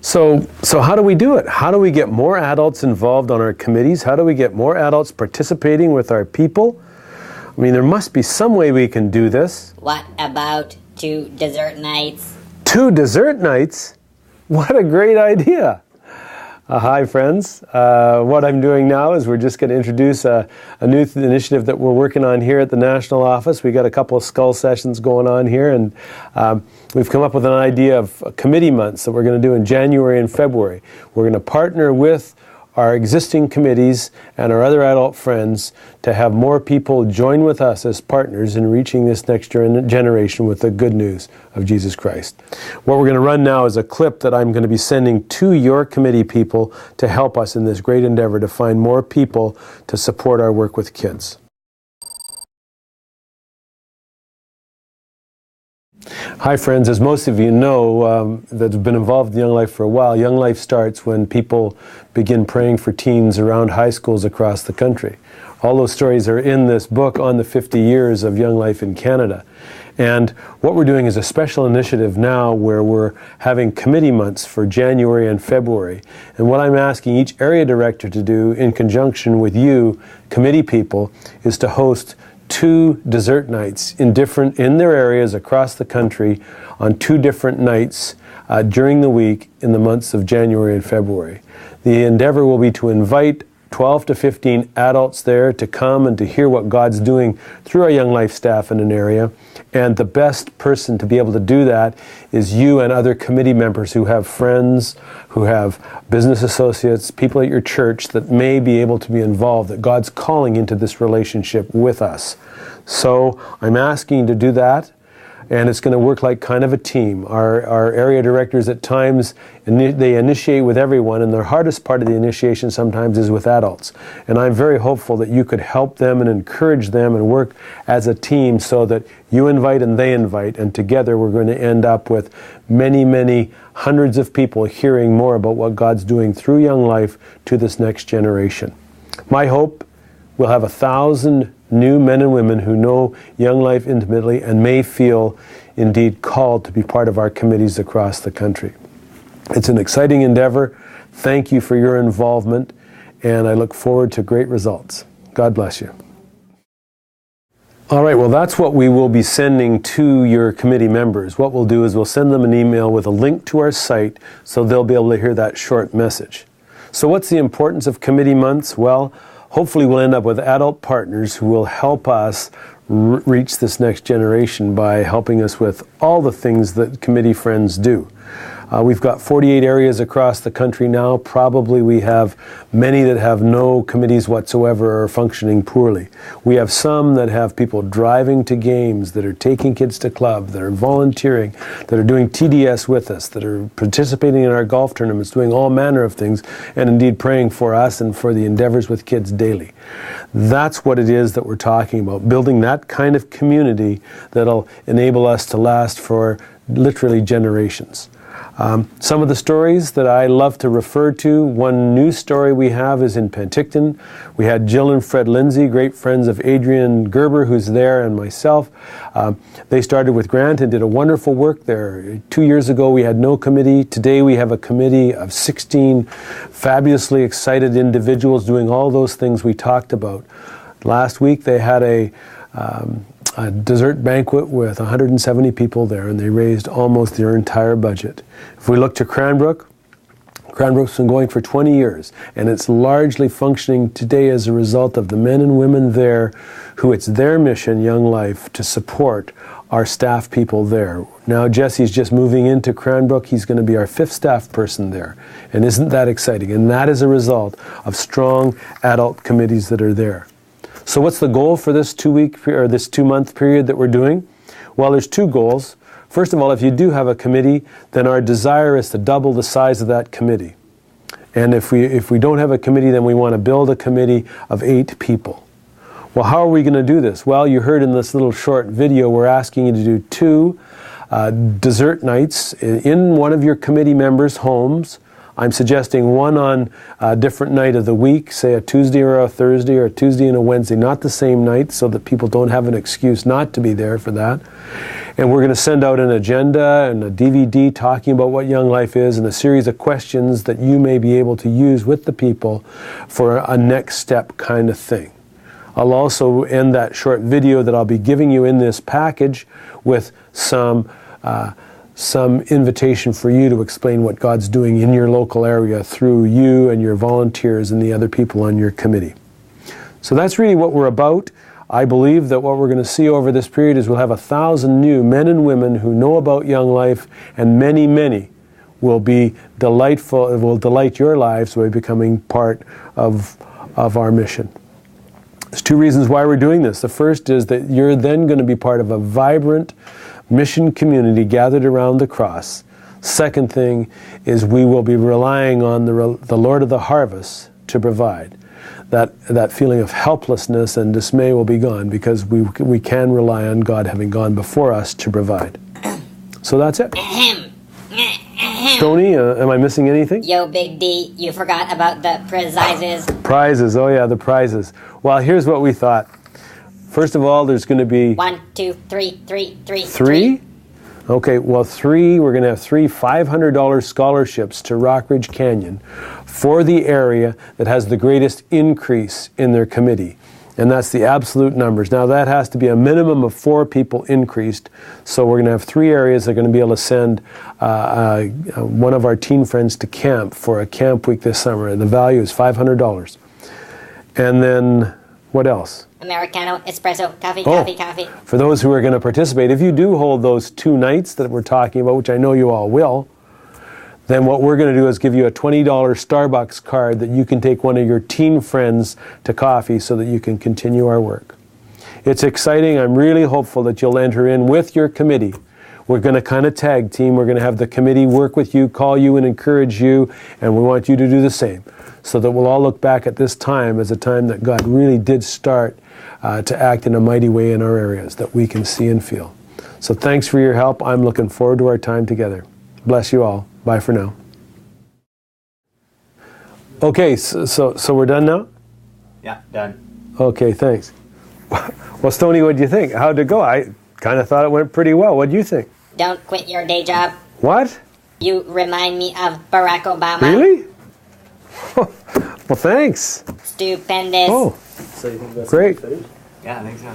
So how do we do it? How do we get more adults involved on our committees? How do we get more adults participating with our people? I mean, there must be some way we can do this. What about 2 dessert nights? 2 dessert nights? What a great idea. Hi, friends. What I'm doing now is we're just going to introduce a new initiative that we're working on here at the national office. We got a couple of skull sessions going on here, and we've come up with an idea of committee months that we're going to do in January and February. We're going to partner with our existing committees and our other adult friends to have more people join with us as partners in reaching this next generation with the good news of Jesus Christ. What we're going to run now is a clip that I'm going to be sending to your committee people to help us in this great endeavor to find more people to support our work with kids. Hi friends, as most of you know that have been involved in Young Life for a while, Young Life starts when people begin praying for teens around high schools across the country. All those stories are in this book on the 50 years of Young Life in Canada. And what we're doing is a special initiative now where we're having committee months for January and February. And what I'm asking each area director to do in conjunction with you, committee people, is to host 2 dessert nights in their areas across the country on 2 different nights during the week in the months of January and February. The endeavor will be to invite 12 to 15 adults there to come and to hear what God's doing through our Young Life staff in an area. And the best person to be able to do that is you and other committee members who have friends, who have business associates, people at your church that may be able to be involved, that God's calling into this relationship with us. So I'm asking you to do that. And it's going to work like kind of a team. Our area directors at times, they initiate with everyone, and the hardest part of the initiation sometimes is with adults. And I'm very hopeful that you could help them and encourage them and work as a team so that you invite and they invite, and together we're going to end up with many, many hundreds of people hearing more about what God's doing through Young Life to this next generation. My hope, we'll have 1,000 new men and women who know Young Life intimately and may feel indeed called to be part of our committees across the country. It's an exciting endeavor. Thank you for your involvement, and I look forward to great results. God bless you. All right, well, that's what we will be sending to your committee members. What we'll do is we'll send them an email with a link to our site so they'll be able to hear that short message. So what's the importance of committee months? Well, hopefully we'll end up with adult partners who will help us reach this next generation by helping us with all the things that committee friends do. We've got 48 areas across the country now. Probably we have many that have no committees whatsoever or are functioning poorly. We have some that have people driving to games, that are taking kids to club, that are volunteering, that are doing TDS with us, that are participating in our golf tournaments, doing all manner of things, and indeed praying for us and for the endeavors with kids daily. That's what it is that we're talking about, building that kind of community that'll enable us to last for literally generations. Some of the stories that I love to refer to, one news story we have is in Penticton. We had Jill and Fred Lindsay, great friends of Adrian Gerber, who's there, and myself. They started with Grant and did a wonderful work there. 2 years ago we had no committee. Today we have a committee of 16 fabulously excited individuals doing all those things we talked about. Last week they had a dessert banquet with 170 people there, and they raised almost their entire budget. If we look to Cranbrook, Cranbrook's been going for 20 years, and it's largely functioning today as a result of the men and women there who it's their mission, Young Life, to support our staff people there. Now Jesse's just moving into Cranbrook. He's going to be our 5th staff person there. And isn't that exciting? And that is a result of strong adult committees that are there. So what's the goal for this 2-month period that we're doing? Well, there's 2 goals. First of all, if you do have a committee, then our desire is to double the size of that committee. And if we don't have a committee, then we want to build a committee of 8 people. Well, how are we going to do this? Well, you heard in this little short video, we're asking you to do 2 dessert nights in one of your committee members' homes I'm suggesting one on a different night of the week, say a Tuesday or a Thursday or a Tuesday and a Wednesday, not the same night, so that people don't have an excuse not to be there for that. And we're going to send out an agenda and a DVD talking about what Young Life is and a series of questions that you may be able to use with the people for a next step kind of thing. I'll also end that short video that I'll be giving you in this package with some invitation for you to explain what God's doing in your local area through you and your volunteers and the other people on your committee. So that's really what we're about. I believe that what we're going to see over this period is we'll have 1,000 new men and women who know about Young Life, and many, many will be delightful, will delight your lives by becoming part of our mission. There's two reasons why we're doing this. The first is that you're then going to be part of a vibrant mission community gathered around the cross. Second thing is we will be relying on the Lord of the harvest to provide. That feeling of helplessness and dismay will be gone because we can rely on God having gone before us to provide. So that's it. Tony, am I missing anything? Yo, Big D, you forgot about the prizes. Prizes, oh yeah, the prizes. Well, here's what we thought. First of all, there's going to be... 1, 2, 3, 3, 3. Three? Okay, well, we're going to have three $500 scholarships to Rockridge Canyon for the area that has the greatest increase in their committee. And that's the absolute numbers. Now, that has to be a minimum of 4 people increased. So we're going to have 3 areas that are going to be able to send one of our teen friends to camp for a camp week this summer. And the value is $500. And then, what else? Americano, espresso, coffee. For those who are going to participate, if you do hold those 2 nights that we're talking about, which I know you all will, then what we're going to do is give you a $20 Starbucks card that you can take one of your teen friends to coffee so that you can continue our work. It's exciting. I'm really hopeful that you'll enter in with your committee. We're going to kind of tag team. We're going to have the committee work with you, call you and encourage you, and we want you to do the same so that we'll all look back at this time as a time that God really did start to act in a mighty way in our areas that we can see and feel. So thanks for your help. I'm looking forward to our time together. Bless you all. Bye for now. Okay, so we're done now? Yeah, done. Okay, thanks. Well, Stoney, what do you think? How'd it go? I kind of thought it went pretty well. What do you think? Don't quit your day job. What? You remind me of Barack Obama. Really? Well, thanks. Stupendous. Oh, So you think that's great. Yeah, I think so.